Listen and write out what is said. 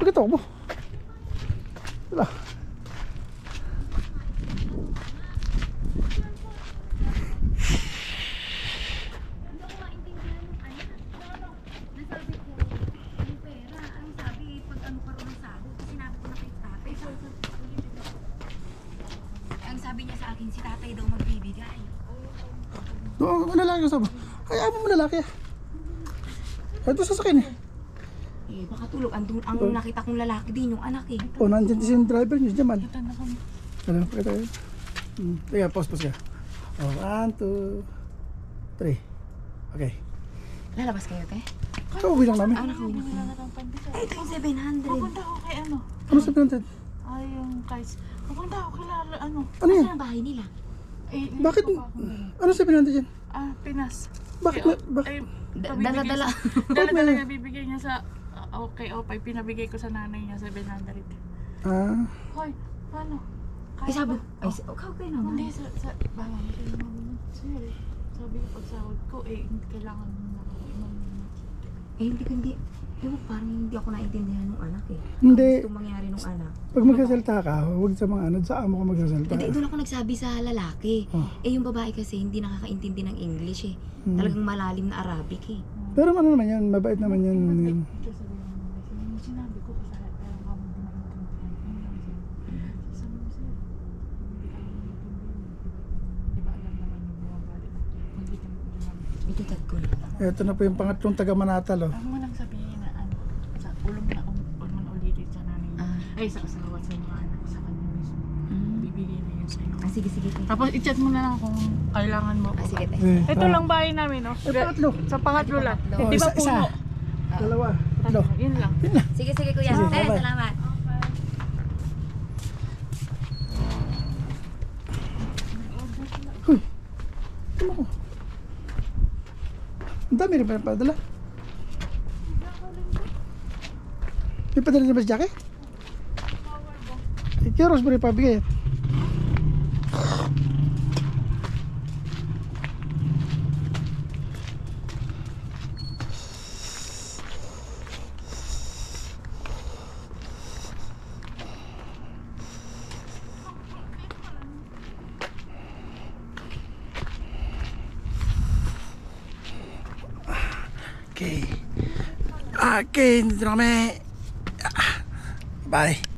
Bakit ako? Wala. Ang sabi niya sa akin, si tatay daw magbibigay. Doon, lalaki ka sa ba? Ay, amo mo lalaki ah. Ito sasakyan eh. Eh, baka tulog. Ang nakita kong lalaki din, yung anak eh. Oh, nandyan din yung driver niyo, Jamal. Ito na kami. Ano, pakita yun. Teka, pause ka. Oh, 1, 2, 3. Okay. Lalabas kayo, te? Kauwi lang namin. Nakauwi na. Eh, ito yung 700. Pupunta ako kay ano? Ano sa pinantin? Ay, yung guys. Pupunta ako kay ano? Ano yan? Saan ang bahay nila? Eh, Bakit? hindi ko pa ako dala. Ano sa pinantin dyan? Pinas. Bakit? Ay, Dala-dala. Dala-dala niya, bibigay niya sa okay, Opay. Pinabigay ko sa nanay niya 700. Ah, Hoy, paano? Ay, sabi. Ay, okay naman. Hindi, sa bawang. Sorry. Sabi ko pag sahod ko, kailangan mo na ako. Eh, hindi. Ewan, parang hindi ako naintindihan ng anak eh. Hindi. Ang gusto mangyari ng anak. pag magsasalta ka, huwag sa mga ano, sa amo ka magsasalta. Hindi, doon ako nagsabi sa lalaki. Oh. Eh, yung babae kasi hindi nakakaintindi ng English eh. Talagang malalim na Arabic eh. Pero ano naman yan, mabait naman yan. Yan. Ito sabi mo naman, yung sinabi ko sa lahat, pero kamo din maintindihan. Sabi mo sa'yo, hindi ka maintindihan. Di ba alam naman yung mga balik? Hindi ka maintindihan. Itutad ko na. Ito na po yung pangatlong taga Manatal, oh. Ang mo nang sabihin na ano, sa ulong na ulitin sa nanay niya. Ay, sa asawa, sa mga anak, sa kanya mismo. Bibigay na yun sa'yo. Ah, sige. Tapos i-chat mo na lang kung kailangan mo. Ah, sige, te. Ito lang bahay namin, no? pangatlo. Sa pangatlo lang. Pangatlo. Di ba Isa. puno? Dalawa, tatlo. Yun lang. Sige, kuya. Sige, Te, bye-bye. salamat. Ano ko? Ang dami rin pa padala. May padala na ba si Jackie? Kaya Rosemary pabigay. Okay. Okay, dito na kami. Bye.